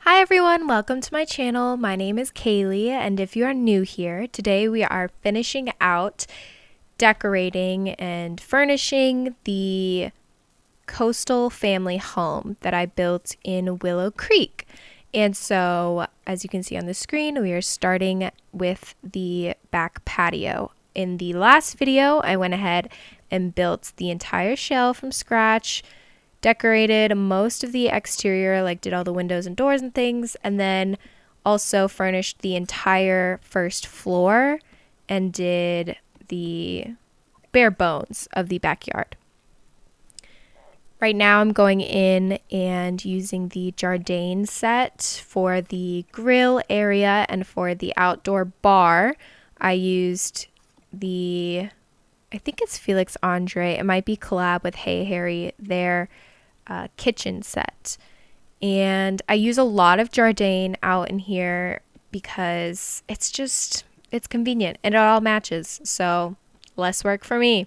Hi everyone, welcome to my channel. My name is Kaylee, and if you are new here, today we are finishing out decorating and furnishing the coastal family home that I built in Willow Creek. And so, as you can see on the screen, we are starting with the back patio. In the last video, I went ahead and built the entire shell from scratch, decorated most of the exterior, like did all the windows and doors and things, and then also furnished the entire first floor and did the bare bones of the backyard. Right now I'm going in and using the Jardine set for the grill area, and for the outdoor bar I used I think it's Felix Andre. It might be collab with Hey Harry, their kitchen set. And I use a lot of Jardine out in here because it's convenient and it all matches. So less work for me.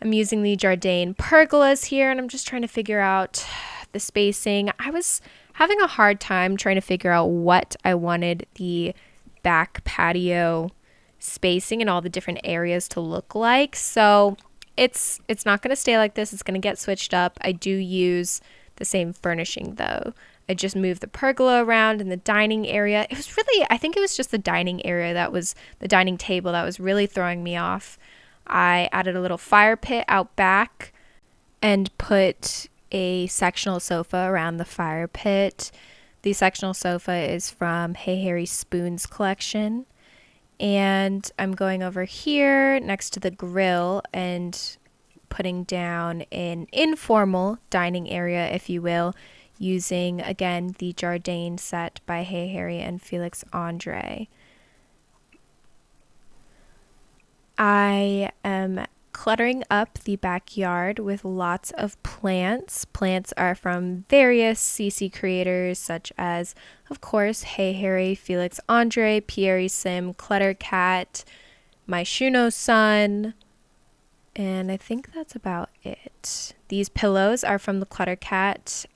I'm using the Jardine pergolas here, and I'm just trying to figure out the spacing. I was having a hard time trying to figure out what I wanted the back patio spacing and all the different areas to look like. So it's not going to stay like this. It's going to get switched up. I do use the same furnishing though. I just moved the pergola around in the dining area. It was really, I think it was just the dining area that was the dining table that was really throwing me off. I added a little fire pit out back and put a sectional sofa around the fire pit. The sectional sofa is from Hey Harry Spoon's collection. And I'm going over here next to the grill and putting down an informal dining area, if you will, using, again, the Jardine set by Hey Harry and Felix Andre. I am cluttering up the backyard with lots of plants. Plants are from various CC creators such as, of course, Hey Harry, Felix Andre, Pierre Sim, Clutter Cat, my Shuno son, and I think that's about it. These pillows are from the Clutter Cat,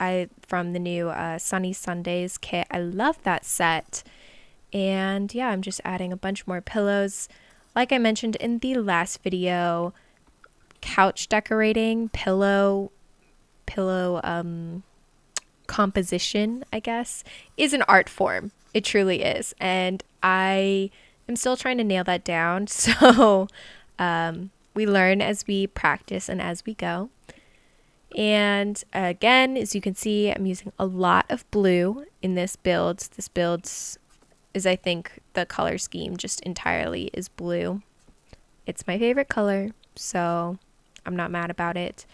from the new Sunny Sundays kit. I love that set. And yeah, I'm just adding a bunch more pillows. Like I mentioned in the last video, couch decorating, pillow composition, I guess, is an art form. It truly is. And I am still trying to nail that down. So we learn as we practice and as we go. And again, as you can see, I'm using a lot of blue in this build. This build is, I think, the color scheme just entirely is blue. It's my favorite color, so I'm not mad about it.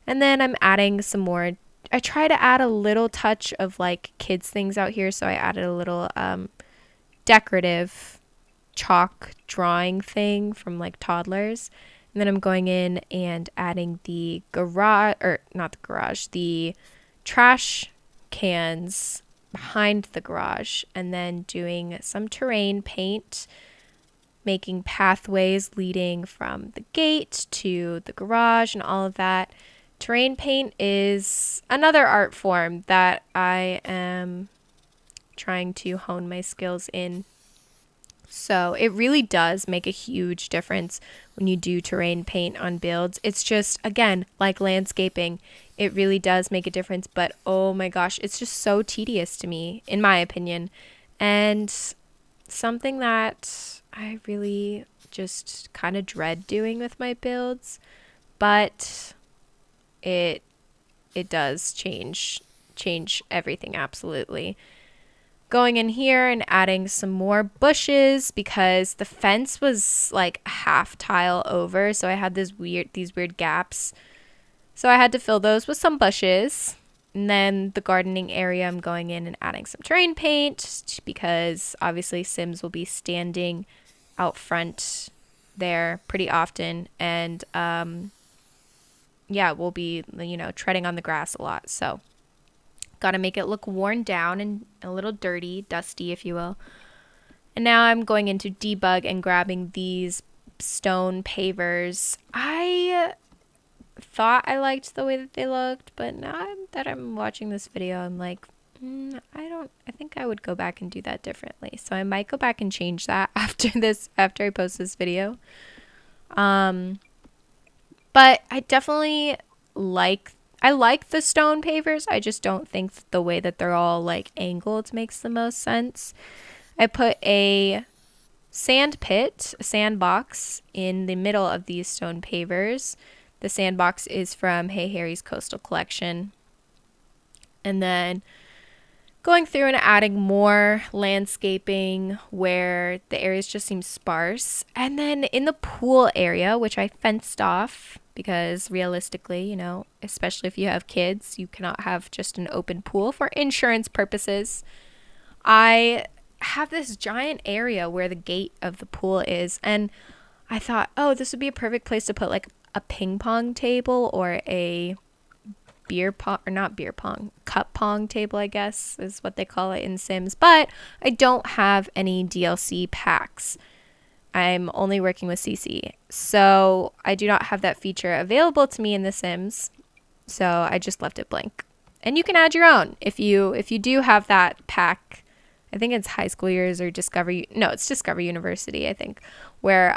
And then I'm adding some more. I try to add a little touch of like kids things out here, so I added a little decorative chalk drawing thing from like toddlers. And then I'm going in and adding the the trash cans behind the garage, and then doing some terrain paint, making pathways leading from the gate to the garage and all of that. Terrain paint is another art form that I am trying to hone my skills in. So it really does make a huge difference when you do terrain paint on builds. It's just, again, like landscaping, it really does make a difference. But oh my gosh, it's just so tedious to me, in my opinion. And something that I really just kind of dread doing with my builds. But it does change everything, absolutely. Going in here and adding some more bushes because the fence was like half tile over, so I had these weird gaps. So I had to fill those with some bushes. And then the gardening area, I'm going in and adding some terrain paint because obviously Sims will be standing out front there pretty often, and yeah, we'll be, treading on the grass a lot. So got to make it look worn down and a little dirty, dusty, if you will. And now I'm going into debug and grabbing these stone pavers. I thought I liked the way that they looked, but now that I'm watching this video, I'm like, I think I would go back and do that differently. So I might go back and change that after I post this video. But I like the stone pavers. I just don't think that the way that they're all like angled makes the most sense. I put a sandbox in the middle of these stone pavers. The sandbox is from Hey Harry's Coastal Collection. And then going through and adding more landscaping where the areas just seem sparse. And then in the pool area, which I fenced off because realistically, you know, especially if you have kids, you cannot have just an open pool for insurance purposes. I have this giant area where the gate of the pool is, and I thought, oh, this would be a perfect place to put like a ping pong table or a cup pong table, I guess is what they call it in Sims. But I don't have any DLC packs. I'm only working with CC, so I do not have that feature available to me in The Sims. So I just left it blank. And you can add your own if you do have that pack. I think it's High School Years or it's Discover University, I think, where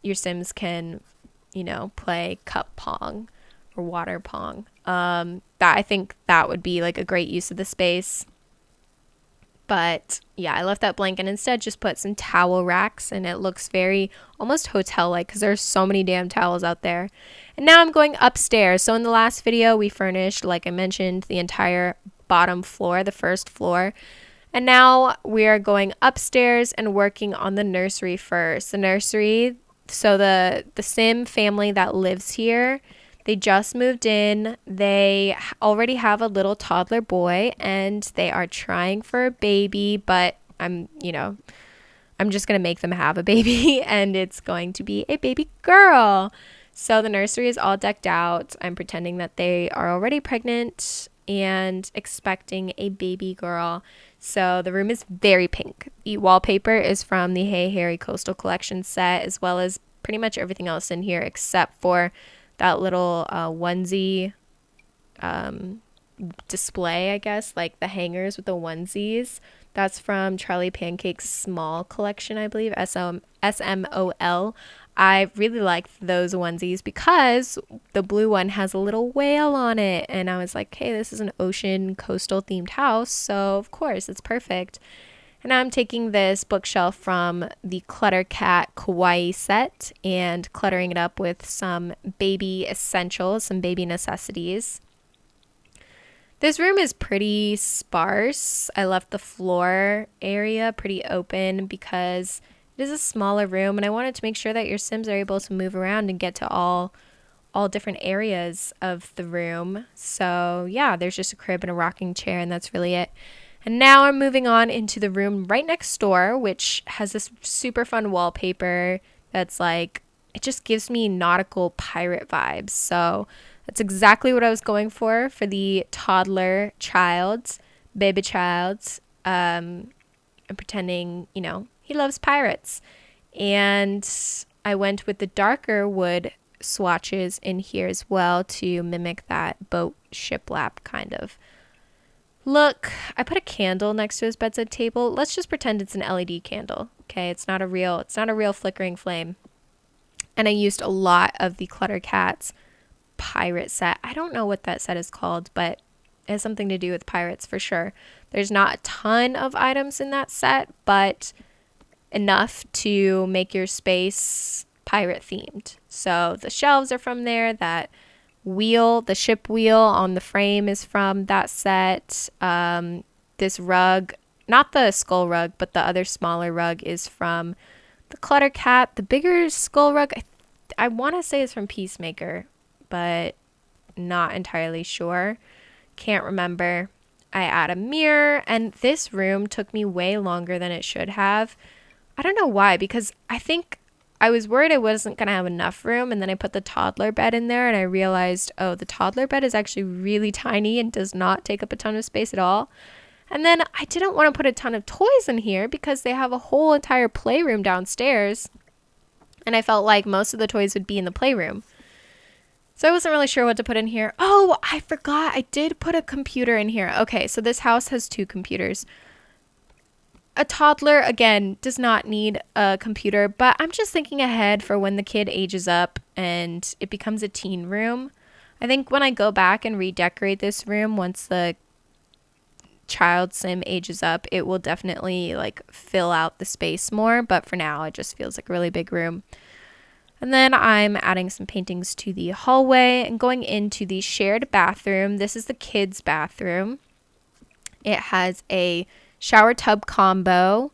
your Sims can, you know, play cup pong or water pong. I think that would be like a great use of the space. But yeah, I left that blank and instead just put some towel racks, and it looks very almost hotel-like because there's so many damn towels out there. And now I'm going upstairs. So in the last video, we furnished, like I mentioned, the entire bottom floor, the first floor. And now we are going upstairs and working on the nursery first. The nursery, so the Sim family that lives here, they just moved in. They already have a little toddler boy, and they are trying for a baby, but I'm just going to make them have a baby, and it's going to be a baby girl. So the nursery is all decked out. I'm pretending that they are already pregnant and expecting a baby girl. So the room is very pink. The wallpaper is from the Hey Harry Coastal Collection set, as well as pretty much everything else in here except for that little onesie display, I guess, like the hangers with the onesies. That's from Charlie Pancake's small collection, I believe, SMOL. I really like those onesies because the blue one has a little whale on it. And I was like, hey, this is an ocean coastal themed house, so of course it's perfect. And now I'm taking this bookshelf from the Clutter Cat Kawaii set and cluttering it up with some baby essentials, some baby necessities. This room is pretty sparse. I left the floor area pretty open because it is a smaller room, and I wanted to make sure that your Sims are able to move around and get to all different areas of the room. So yeah, there's just a crib and a rocking chair, and that's really it. And now I'm moving on into the room right next door, which has this super fun wallpaper that's like, it just gives me nautical pirate vibes. So that's exactly what I was going for the toddler child, baby child. I'm pretending, you know, he loves pirates. And I went with the darker wood swatches in here as well to mimic that boat shiplap kind of look. I put a candle next to his bedside table. Let's just pretend it's an LED candle. Okay, it's not a real flickering flame. And I used a lot of the Clutter Cat's pirate set. I don't know what that set is called, but it has something to do with pirates for sure. There's not a ton of items in that set, but enough to make your space pirate themed. So the shelves are from there. That wheel, the ship wheel on the frame, is from that set. This rug, not the skull rug, but the other smaller rug, is from the Clutter Cat. The bigger skull rug, I want to say is from Peacemaker, but not entirely sure. Can't remember. I add a mirror, and this room took me way longer than it should have. I don't know why, because I think I was worried I wasn't going to have enough room, and then I put the toddler bed in there, and I realized, oh, the toddler bed is actually really tiny and does not take up a ton of space at all. And then I didn't want to put a ton of toys in here because they have a whole entire playroom downstairs, and I felt like most of the toys would be in the playroom. So I wasn't really sure what to put in here. Oh, I forgot. I did put a computer in here. Okay, so this house has 2 computers. A toddler, again, does not need a computer, but I'm just thinking ahead for when the kid ages up and it becomes a teen room. I think when I go back and redecorate this room, once the child sim ages up, it will definitely like fill out the space more, but for now it just feels like a really big room. And then I'm adding some paintings to the hallway and going into the shared bathroom. This is the kids' bathroom. It has a shower tub combo,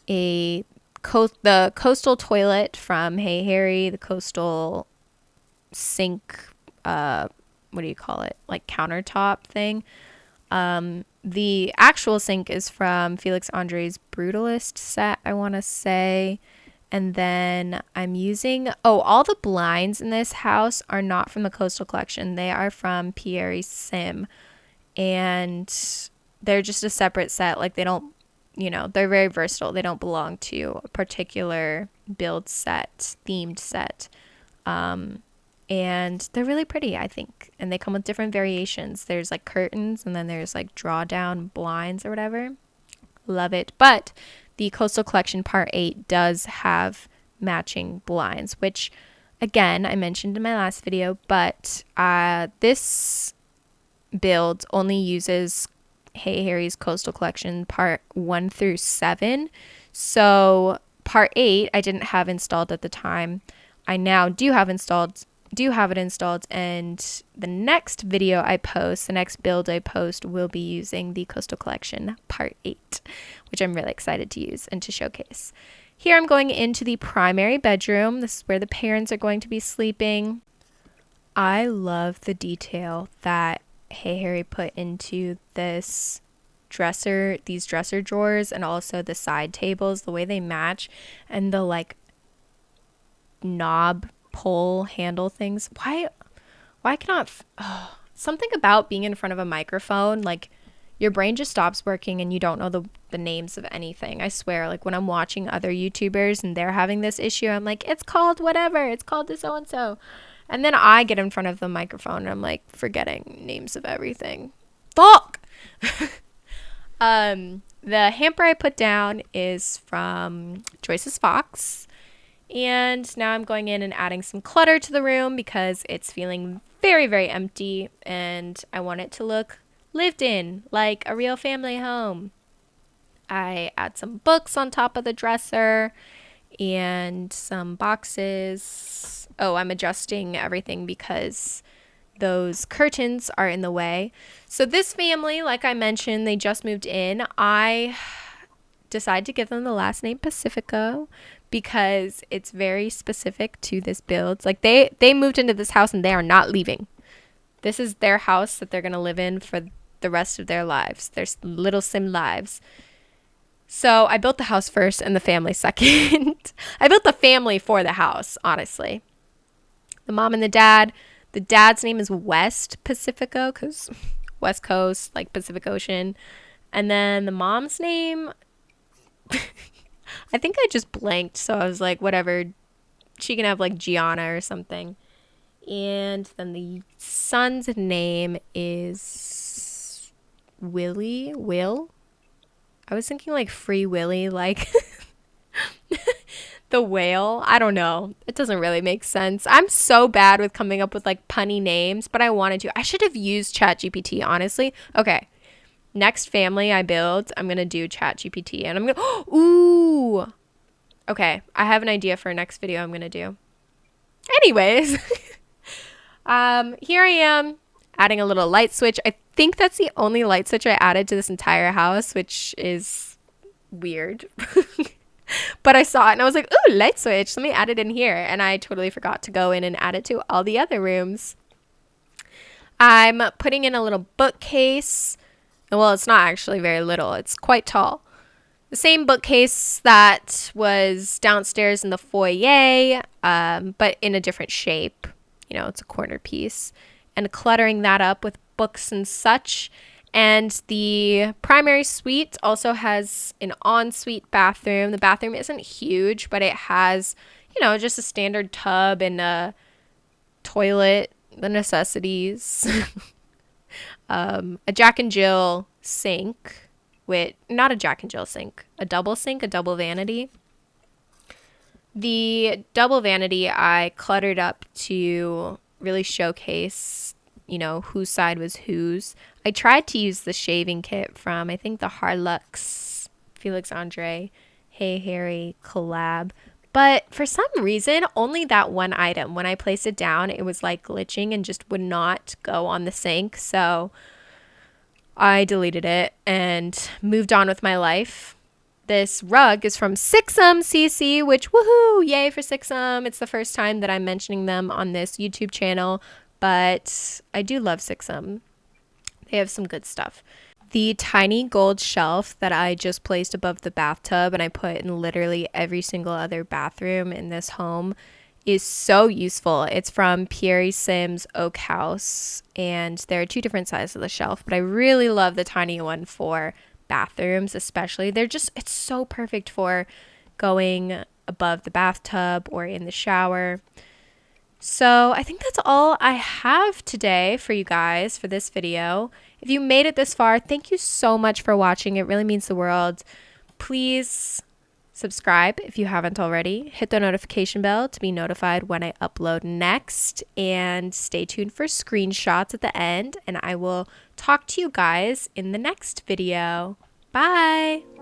the coastal toilet from Hey Harry, the coastal sink, what do you call it? Like countertop thing. The actual sink is from Felix Andre's Brutalist set, I want to say. And then I'm using, all the blinds in this house are not from the Coastal Collection. They are from Pierre's Sim. And they're just a separate set. Like they don't, they're very versatile. They don't belong to a particular build set, themed set. And they're really pretty, I think. And they come with different variations. There's like curtains and then there's like drawdown blinds or whatever. Love it. But the Coastal Collection Part 8 does have matching blinds, which again, I mentioned in my last video, but this build only uses Hey Harry's Coastal Collection Part 1 through 7. So Part 8 I didn't have installed at the time. I now do have it installed, and the next video I post, the next build I post, will be using the Coastal Collection Part 8, which I'm really excited to use and to showcase. Here I'm going into the primary bedroom. This is where the parents are going to be sleeping. I love the detail that Hey Harry put into these dresser drawers, and also the side tables, the way they match, and the like knob pull handle things. Why cannot something about being in front of a microphone, like your brain just stops working and you don't know the names of anything. I swear, like when I'm watching other YouTubers and they're having this issue, I'm like, it's called whatever, it's called this so and so, and then I get in front of the microphone and I'm like forgetting names of everything. Fuck. The hamper I put down is from Joyce's Fox. And now I'm going in and adding some clutter to the room because it's feeling very, very empty and I want it to look lived in, like a real family home. I add some books on top of the dresser and some boxes. Oh, I'm adjusting everything because those curtains are in the way. So this family, like I mentioned, they just moved in. I decided to give them the last name Pacifico because it's very specific to this build. Like they moved into this house and they are not leaving. This is their house that they're going to live in for the rest of their lives, their little sim lives. So I built the house first and the family second. I built the family for the house, honestly. The mom and the dad's name is West Pacifico because West Coast, like Pacific Ocean. And then the mom's name, I think I just blanked, so I was like, whatever. She can have like Gianna or something. And then the son's name is Will. I was thinking like Free Willy, like the whale. I don't know. It doesn't really make sense. I'm so bad with coming up with like punny names, but I wanted to. I should have used ChatGPT, honestly. Okay. Next family I build, I'm going to do ChatGPT and I'm going to, ooh. Okay. I have an idea for a next video I'm going to do. Anyways, here I am adding a little light switch. I think that's the only light switch I added to this entire house, which is weird. But I saw it and I was like, ooh, light switch. Let me add it in here. And I totally forgot to go in and add it to all the other rooms. I'm putting in a little bookcase. Well, it's not actually very little. It's quite tall. The same bookcase that was downstairs in the foyer, but in a different shape. You know, it's a corner piece. And cluttering that up with books and such. And the primary suite also has an ensuite bathroom. The bathroom isn't huge, but it has, you know, just a standard tub and a toilet the necessities. A Jack and Jill sink with, not a Jack and Jill sink, a double sink, a double vanity. The double vanity I cluttered up to really showcase, you know, whose side was whose. I tried to use the shaving kit from, I think, the Harlux Felix Andre Hey Harry collab. But for some reason, only that one item, when I placed it down, it was like glitching and just would not go on the sink. So I deleted it and moved on with my life. This rug is from Sixum CC, which woohoo, yay for Sixum. It's the first time that I'm mentioning them on this YouTube channel, but I do love Sixum. They have some good stuff. The tiny gold shelf that I just placed above the bathtub and I put in literally every single other bathroom in this home is so useful. It's from Pierre Sim's Oak House, and there are two different sizes of the shelf, but I really love the tiny one for bathrooms especially. It's so perfect for going above the bathtub or in the shower. So I think that's all I have today for you guys for this video. If you made it this far, thank you so much for watching. It really means the world. Please subscribe if you haven't already. Hit the notification bell to be notified when I upload next. And stay tuned for screenshots at the end. And I will talk to you guys in the next video. Bye!